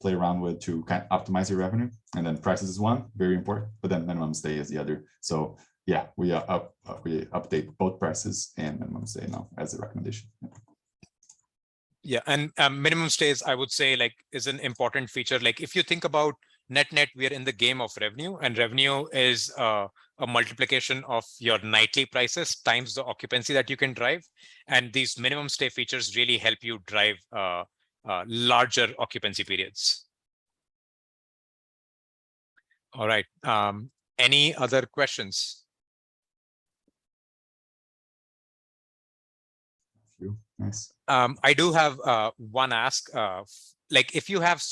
play around with to kind of optimize your revenue. And then prices is one, very important, but then minimum stay is the other. So yeah, we update both prices and minimum stay now as a recommendation. Yeah, and minimum stays, I would say, like, is an important feature. Like, if you think about net, we are in the game of revenue, and revenue is a multiplication of your nightly prices times the occupancy that you can drive. And these minimum stay features really help you drive larger occupancy periods. All right. Any other questions? Nice. I do have one ask. Like, if you have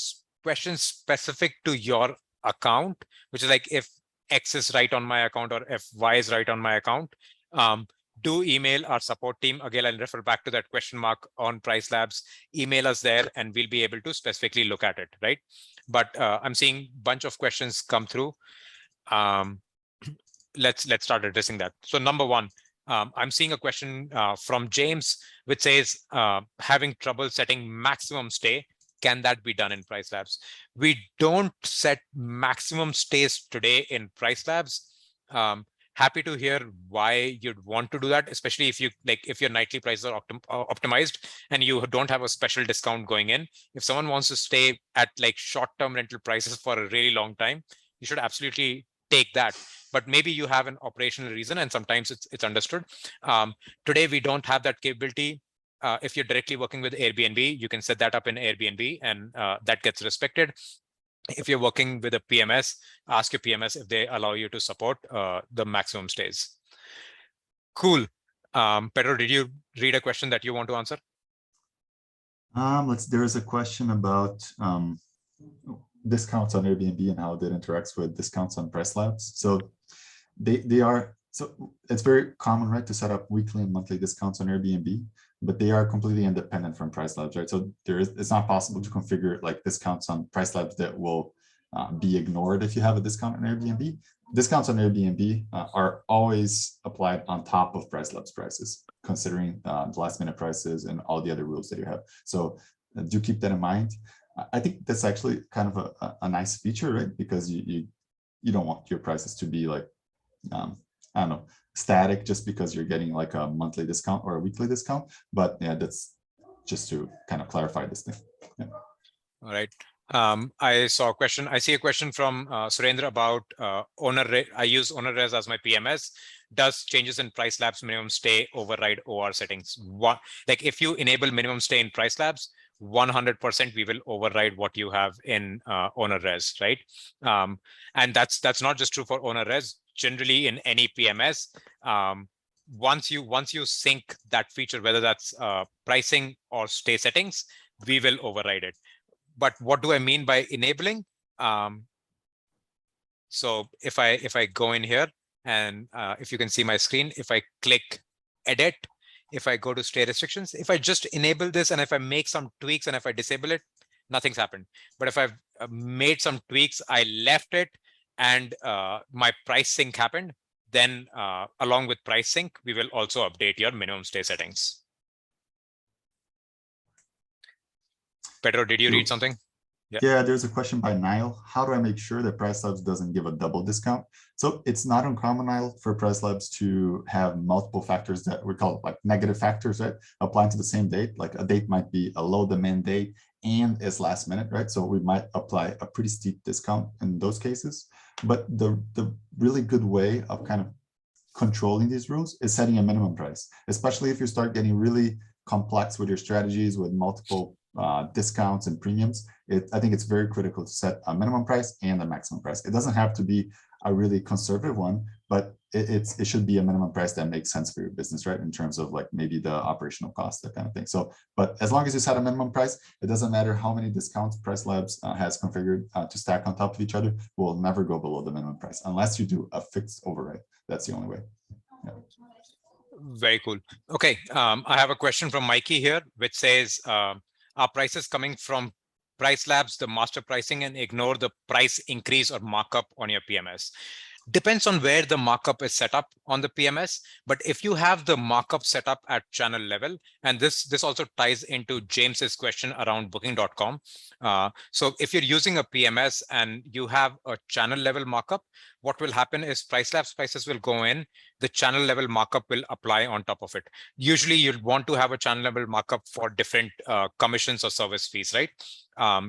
questions specific to your account, which is like if X is right on my account or if Y is right on my account, do email our support team. Again, I'll refer back to that question mark on PriceLabs. Email us there and we'll be able to specifically look at it, right? But I'm seeing a bunch of questions come through. Let's start addressing that. So number one, I'm seeing a question from James, which says, having trouble setting maximum stay. Can that be done in PriceLabs? We don't set maximum stays today in PriceLabs. Happy to hear why you'd want to do that, especially if your nightly prices are optimized and you don't have a special discount going in. If someone wants to stay at like short-term rental prices for a really long time, you should absolutely take that. But maybe you have an operational reason, and sometimes it's understood. Today, we don't have that capability. If you're directly working with Airbnb, you can set that up in Airbnb, and that gets respected. If you're working with a PMS, ask your PMS if they allow you to support the maximum stays. Cool. Pedro, did you read a question that you want to answer? There's a question about discounts on Airbnb and how that interacts with discounts on PriceLabs. So it's very common, right, to set up weekly and monthly discounts on Airbnb, but they are completely independent from PriceLabs, right? So it's not possible to configure like discounts on PriceLabs that will be ignored if you have a discount on Airbnb. Discounts on Airbnb are always applied on top of PriceLabs prices, considering the last minute prices and all the other rules that you have. So do keep that in mind. I think that's actually kind of a nice feature, right? Because you don't want your prices to be like, I don't know, static just because you're getting like a monthly discount or a weekly discount. But yeah, that's just to kind of clarify this thing. Yeah. All right. I see a question from Surendra about owner. I use owner res as my PMS. Does changes in PriceLabs minimum stay override OR settings? What, like if you enable minimum stay in PriceLabs, 100% we will override what you have in owner res, right? And that's not just true for owner res. Generally, in any PMS, once you sync that feature, whether that's pricing or stay settings, we will override it. But what do I mean by enabling? So if I go in here and if you can see my screen, if I click edit, if I go to stay restrictions, if I just enable this and if I make some tweaks and if I disable it, nothing's happened. But if I've made some tweaks, I left it and my price sync happened, then along with price sync, we will also update your minimum stay settings. Pedro, did you read something? Yeah, there's a question by Niall. How do I make sure that PriceLabs doesn't give a double discount? So it's not uncommon, Niall, for PriceLabs to have multiple factors that we call like negative factors, right? Applying to the same date. Like a date might be a low demand date and is last minute, right? So we might apply a pretty steep discount in those cases. But the really good way of kind of controlling these rules is setting a minimum price, especially if you start getting really complex with your strategies with multiple discounts and premiums. I think it's very critical to set a minimum price and a maximum price. It doesn't have to be a really conservative one, but it should be a minimum price that makes sense for your business, right? In terms of like maybe the operational cost, that kind of thing. So, but as long as you set a minimum price, it doesn't matter how many discounts PriceLabs has configured to stack on top of each other. We'll never go below the minimum price unless you do a fixed override. That's the only way. Yeah. Very cool. Okay, I have a question from Mikey here, which says, are prices coming from PriceLabs, the master pricing, and ignore the price increase or markup on your PMS? Depends on where the markup is set up on the PMS, but if you have the markup set up at channel level, and this also ties into James's question around booking.com. So if you're using a PMS and you have a channel level markup, what will happen is PriceLabs prices will go in, the channel level markup will apply on top of it. Usually you'll want to have a channel level markup for different commissions or service fees, right?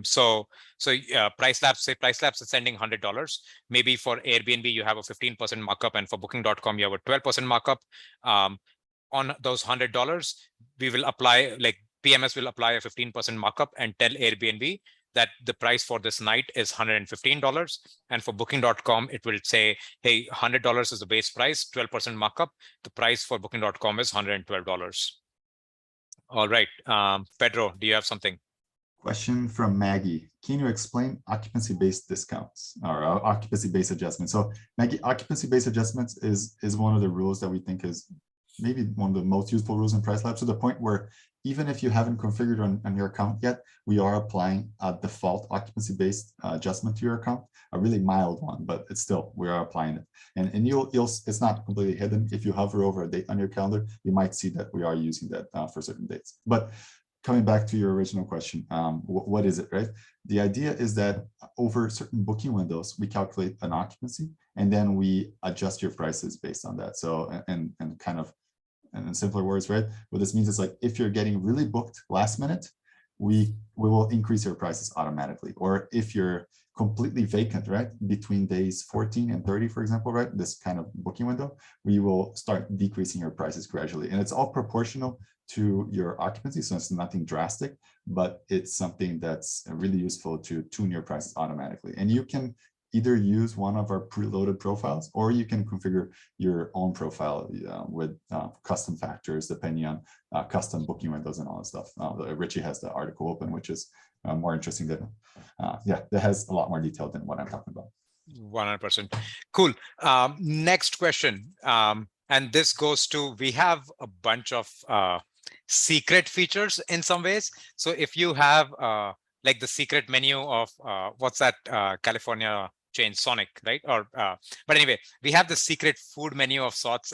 So PriceLabs is sending $100. Maybe for Airbnb, you have a 15% markup, and for booking.com, you have a 12% markup. On those $100, we will apply, like PMS will apply a 15% markup and tell Airbnb that the price for this night is $115. And for booking.com, it will say, hey, $100 is the base price, 12% markup. The price for booking.com is $112. All right. Pedro, do you have something? Question from Maggie. Can you explain occupancy-based discounts or occupancy-based adjustments? So Maggie, occupancy-based adjustments is one of the rules that we think is maybe one of the most useful rules in PriceLabs, to the point where even if you haven't configured on your account yet, we are applying a default occupancy-based adjustment to your account, a really mild one, but it's still, we are applying it. And you'll it's not completely hidden. If you hover over a date on your calendar, you might see that we are using that for certain dates. But coming back to your original question, what is it, right? The idea is that over certain booking windows, we calculate an occupancy, and then we adjust your prices based on that. So, and kind of, and in simpler words, right? What this means is like, if you're getting really booked last minute, we will increase your prices automatically. Or if you're completely vacant, right, between days 14 and 30, for example, right, this kind of booking window, we will start decreasing your prices gradually. And it's all proportional to your occupancy, so it's nothing drastic, but it's something that's really useful to tune your prices automatically. And you can either use one of our preloaded profiles, or you can configure your own profile with custom factors depending on custom booking windows and all that stuff. Richie has the article open, which is more interesting than, yeah, that has a lot more detail than what I'm talking about. 100%. Cool. Next question. And this goes to, we have a bunch of secret features in some ways. So if you have like the secret menu of what's that California chain, Sonic, right? Or but anyway, we have the secret food menu of sorts.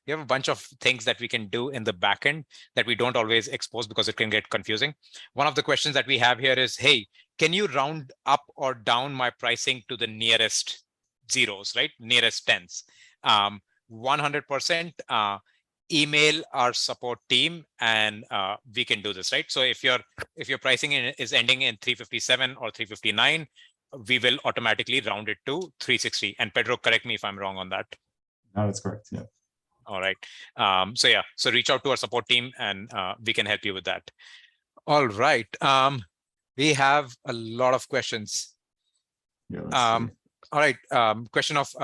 We have a bunch of things that we can do in the backend that we don't always expose because it can get confusing. One of the questions that we have here is, hey, can you round up or down my pricing to the nearest zeros, right? Nearest tens. 100%. Email our support team and we can do this, right? So if your pricing is ending in 357 or 359, we will automatically round it to 360. And Pedro, correct me if I'm wrong on that. No, that's correct. Yeah. All right. So yeah, so reach out to our support team and we can help you with that. All right. We have a lot of questions. Yeah. Let's see. All right. Question of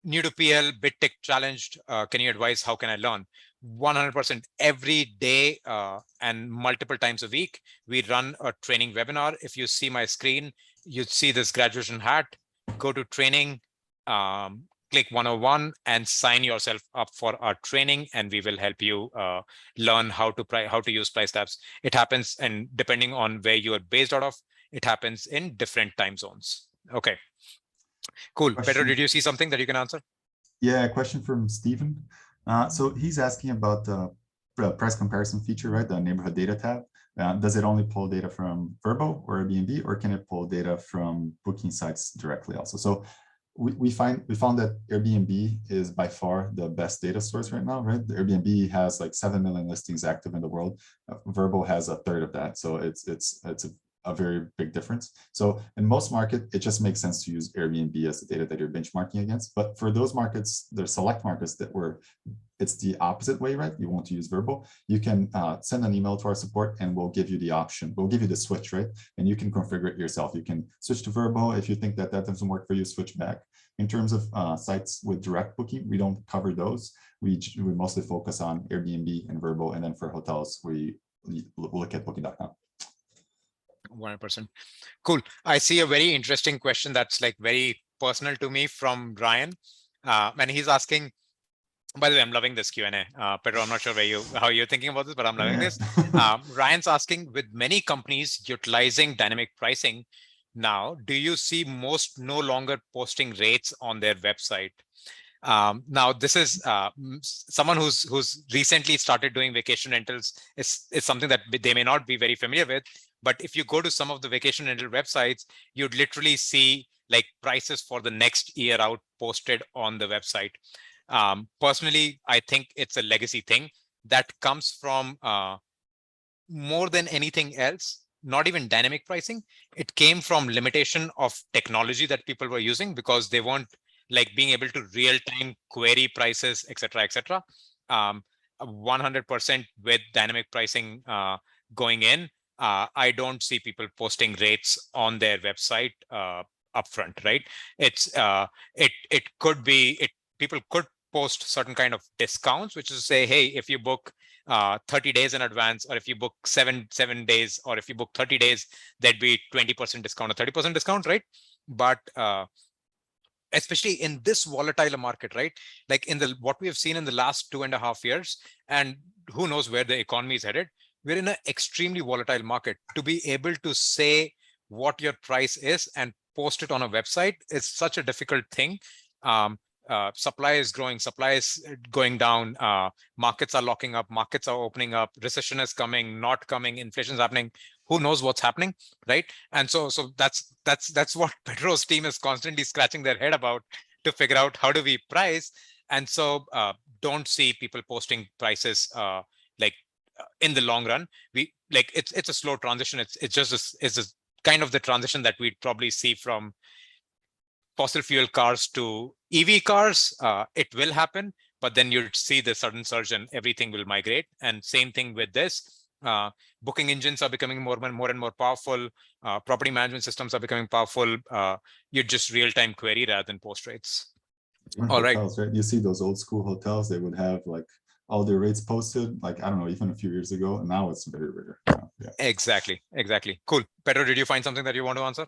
new to PL, bit tech challenged. Can you advise how can I learn? 100% every day and multiple times a week. We run a training webinar. If you see my screen, you'd see this graduation hat. Go to training, click 101 and sign yourself up for our training, and we will help you learn how to use PriceLabs. It happens, and depending on where you are based out of, it happens in different time zones. Okay. Cool. Pedro, did you see something that you can answer? Yeah, a question from Stephen. So he's asking about the price comparison feature, right? The neighborhood data tab. Does it only pull data from Vrbo or Airbnb, or can it pull data from booking sites directly also? So we found that Airbnb is by far the best data source right now, right? The Airbnb has like 7 million listings active in the world. Vrbo has a third of that, so it's a very big difference. So in most markets, it just makes sense to use Airbnb as the data that you're benchmarking against. But for those markets, there's select markets that were, it's the opposite way, right? You want to use Vrbo. You can send an email to our support and we'll give you the option. We'll give you the switch, right? And you can configure it yourself. You can switch to Vrbo. If you think that that doesn't work for you, switch back. In terms of sites with direct booking, we don't cover those. We mostly focus on Airbnb and Vrbo. And then for hotels, we look at booking.com. 100%. Cool. I see a very interesting question that's like very personal to me from Ryan. And he's asking, by the way, I'm loving this Q&A. Pedro, I'm not sure how you're thinking about this, but I'm loving this. Ryan's asking, with many companies utilizing dynamic pricing now, do you see most no longer posting rates on their website? Now, this is someone who's recently started doing vacation rentals. Is something that they may not be very familiar with. But if you go to some of the vacation rental websites, you'd literally see like prices for the next year out posted on the website. Personally, I think it's a legacy thing that comes from more than anything else, not even dynamic pricing. It came from limitation of technology that people were using because they weren't like being able to real-time query prices, et cetera, 100% with dynamic pricing going in. I don't see people posting rates on their website upfront, right? It could be people could post certain kind of discounts, which is to say, hey, if you book 30 days in advance, or if you book seven days, or if you book 30 days, there'd be 20% discount or 30% discount, right? But especially in this volatile market, right? Like what we have seen in the last 2.5 years, and who knows where the economy is headed, we're in an extremely volatile market. To be able to say what your price is and post it on a website is such a difficult thing. Supply is growing, supply is going down, markets are locking up, markets are opening up, recession is coming, not coming, inflation is happening. Who knows what's happening, right? And so that's what Pedro's team is constantly scratching their head about to figure out how do we price. And so don't see people posting prices in the long run. We like it's a slow transition. It's just kind of the transition that we'd probably see from fossil fuel cars to EV cars. It will happen, but then you'll see the sudden surge and everything will migrate. And same thing with this. Booking engines are becoming more and more powerful. Property management systems are becoming powerful. You're just real-time query rather than post rates. Even All hotels, right. You see those old school hotels, they would have like all their rates posted, like, I don't know, even a few years ago, and now it's very rare. Yeah. Exactly. Cool. Pedro, did you find something that you want to answer?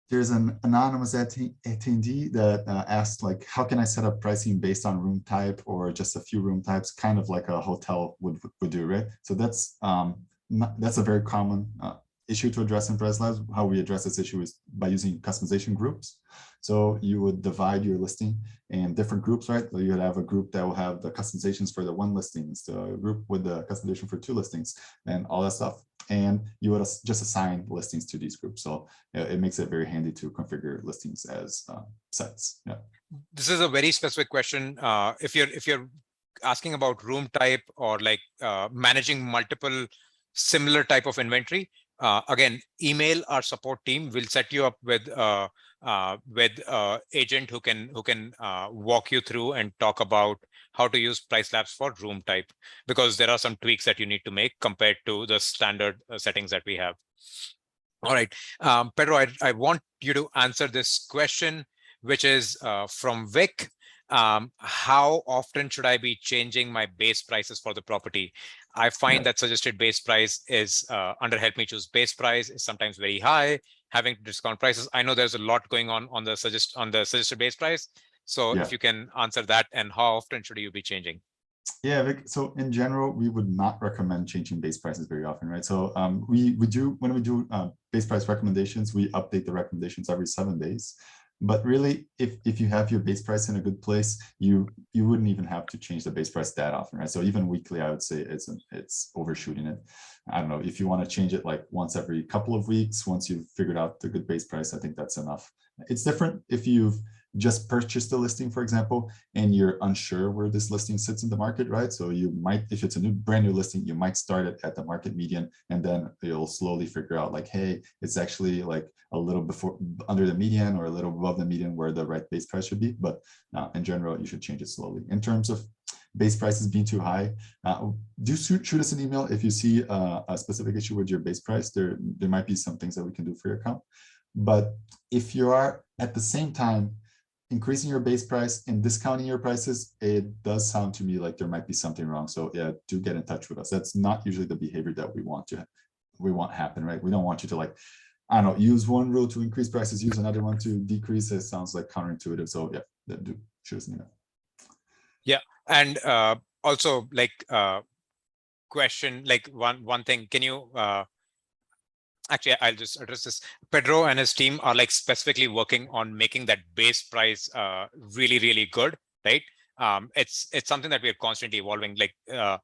There's an anonymous attendee that asked, like, how can I set up pricing based on room type or just a few room types, kind of like a hotel would do, right? So that's a very common issue to address in PriceLabs. How we address this issue is by using customization groups. So you would divide your listing in different groups, right? So you would have a group that will have the customizations for the one listings, the group with the customization for two listings, and all that stuff. And you would just assign listings to these groups. So it makes it very handy to configure listings as sets. Yeah. This is a very specific question. If you're asking about room type or like managing multiple similar type of inventory, again, email our support team. We'll set you up with agent who can walk you through and talk about how to use PriceLabs for room type, because there are some tweaks that you need to make compared to the standard settings that we have. All right, Pedro, I want you to answer this question, which is from Vic. How often should I be changing my base prices for the property? I find that suggested base price is under help me choose base price is sometimes very high, having discount prices. I know there's a lot going on the suggested base price. So if you can answer that, and how often should you be changing? Yeah, Vic, so in general, we would not recommend changing base prices very often, right? So when we do base price recommendations, we update the recommendations every 7 days. But really, if you have your base price in a good place, you wouldn't even have to change the base price that often, right? So even weekly, I would say it's overshooting it. I don't know, if you want to change it like once every couple of weeks, once you've figured out the good base price, I think that's enough. It's different if you've just purchased a listing, for example, and you're unsure where this listing sits in the market, right? So you might, if it's a brand new listing, you might start it at the market median, and then you'll slowly figure out like, hey, it's actually like a little under the median or a little above the median where the right base price should be. But in general, you should change it slowly. In terms of base prices being too high, do shoot us an email if you see a specific issue with your base price. There might be some things that we can do for your account. But if you are at the same time increasing your base price and discounting your prices, it does sound to me like there might be something wrong. So yeah, do get in touch with us. That's not usually the behavior that we want happen, right? We don't want you to, like, I don't know, use one rule to increase prices, use another one to decrease. It sounds like counterintuitive. So yeah, do shoot us an email. Yeah, and also like question, like one thing, can you actually, I'll just address this. Pedro and his team are like specifically working on making that base price really, really good, right? It's something that we're constantly evolving. Like the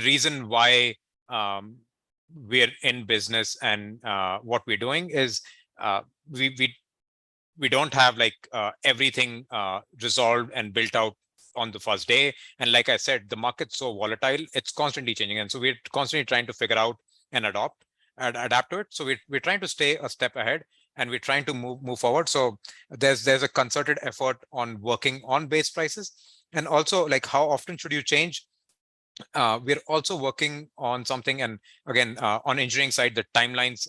reason why we're in business and what we're doing is we don't have like everything resolved and built out on the first day. And like I said, the market's so volatile, it's constantly changing. And so we're constantly trying to figure out and adapt to it. So we're trying to stay a step ahead, and we're trying to move forward. So there's a concerted effort on working on base prices. And also, like, how often should you change? We're also working on something, and again, on engineering side, the timelines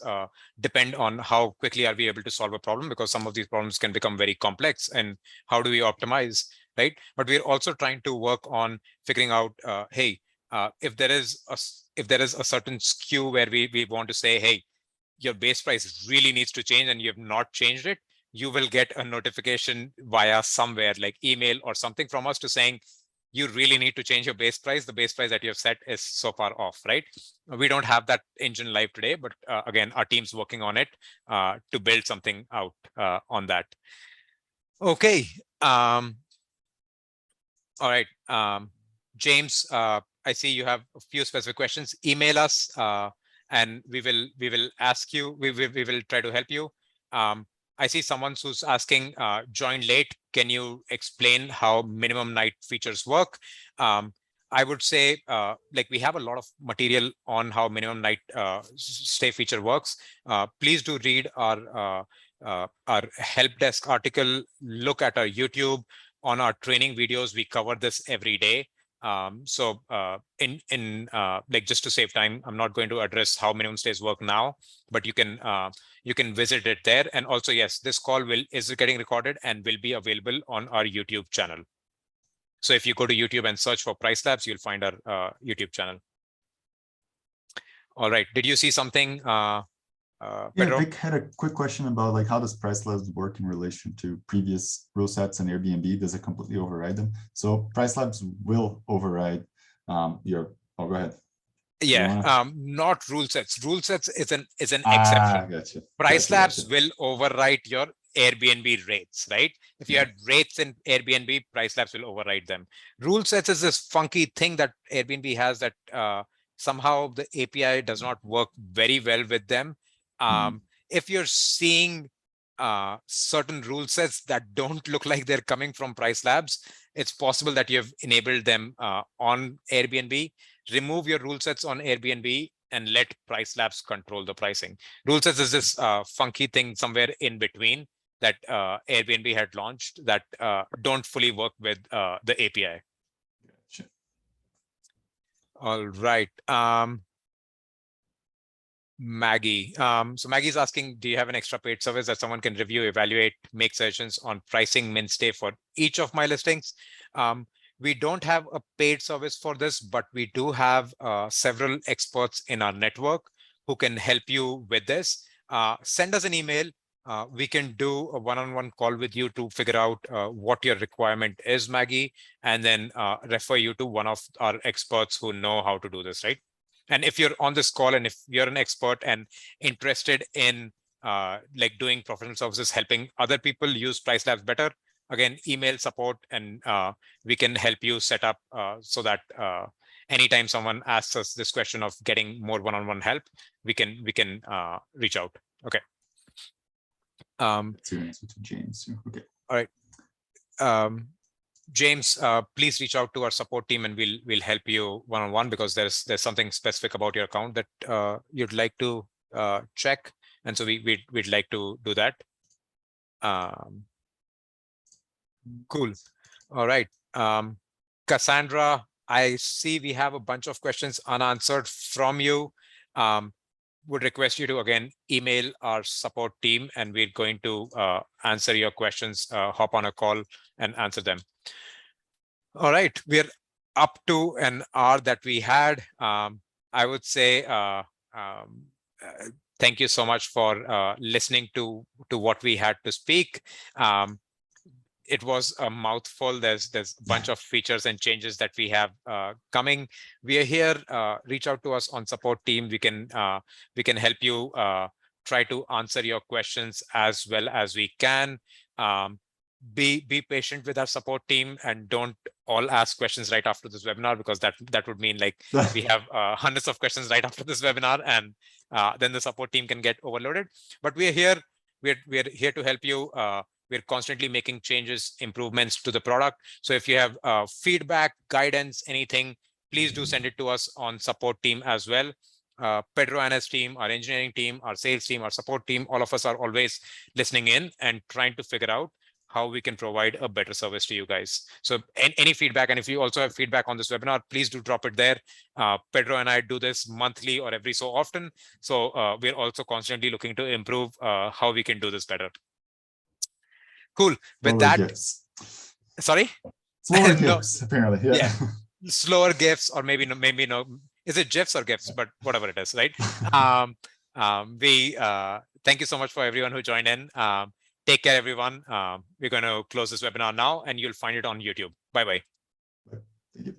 depend on how quickly are we able to solve a problem, because some of these problems can become very complex, and how do we optimize, right? But we're also trying to work on figuring out, hey, if there is a certain skew where we want to say, hey, your base price really needs to change and you have not changed it, you will get a notification via somewhere like email or something from us to saying, you really need to change your base price. The base price that you have set is so far off, right? We don't have that engine live today, but again, our team's working on it to build something out on that. Okay. All right. James, I see you have a few specific questions. Email us and we will ask you, we will try to help you. I see someone who's asking, joined late. Can you explain how minimum night features work? I would say, like, we have a lot of material on how minimum night stay feature works. Please do read our help desk article. Look at our YouTube. On our training videos, we cover this every day. So like, just to save time, I'm not going to address how minimum stays work now, but you can visit it there. And also, yes, this call is getting recorded and will be available on our YouTube channel. So if you go to YouTube and search for PriceLabs, you'll find our YouTube channel. All right. Did you see something? Yeah, Vic had a quick question about, like, how does PriceLabs work in relation to previous rule sets and Airbnb? Does it completely override them? So PriceLabs will override go ahead. Yeah, wanna- not rule sets. Rule sets is an exception. Gotcha. PriceLabs will overwrite your Airbnb rates, right? If you Yeah. had rates in Airbnb, PriceLabs will override them. Rule sets is this funky thing that Airbnb has that somehow the API does not work very well with them. If you're seeing certain rule sets that don't look like they're coming from PriceLabs, it's possible that you've enabled them on Airbnb. Remove your rule sets on Airbnb and let PriceLabs control the pricing. Rule sets is this funky thing somewhere in between that Airbnb had launched that don't fully work with the API. Gotcha. All right. Maggie. So Maggie's asking, do you have an extra paid service that someone can review, evaluate, make suggestions on pricing mainstay for each of my listings? We don't have a paid service for this, but we do have several experts in our network who can help you with this. Send us an email. We can do a one-on-one call with you to figure out what your requirement is, Maggie, and then refer you to one of our experts who know how to do this, right? And if you're on this call and if you're an expert and interested in like doing professional services, helping other people use PriceLabs better, again, email support and we can help you set up so that anytime someone asks us this question of getting more one-on-one help, we can reach out. Okay. To answer to James. Okay. All right. James, please reach out to our support team and we'll help you one-on-one because there's something specific about your account that you'd like to check, and so we'd like to do that. Cool. All right. Cassandra, I see we have a bunch of questions unanswered from you. Would request you to again email our support team and we're going to answer your questions, hop on a call and answer them. All right, we're up to an hour that we had. I would say thank you so much for listening to what we had to speak. It was a mouthful. There's a bunch of features and changes that we have coming. We are here. Reach out to us on support team. We can help you try to answer your questions as well as we can. Be patient with our support team and don't all ask questions right after this webinar because that would mean like we have hundreds of questions right after this webinar and then the support team can get overloaded. But we are here. We're here to help you. We're constantly making changes, improvements to the product. So if you have feedback, guidance, anything, please do send it to us on support team as well. Pedro and his team, our engineering team, our sales team, our support team, all of us are always listening in and trying to figure out how we can provide a better service to you guys. So any feedback, and if you also have feedback on this webinar, please do drop it there. Pedro and I do this monthly or every so often. So we're also constantly looking to improve how we can do this better. Cool. With Slower that, gifts. Sorry? Slower No. gifts, apparently. Yeah. Slower gifts, or maybe no. Is it GIFs or GIFs? But whatever it is, right? We thank you so much for everyone who joined in. Take care, everyone. We're going to close this webinar now, and you'll find it on YouTube. Bye-bye. Thank you.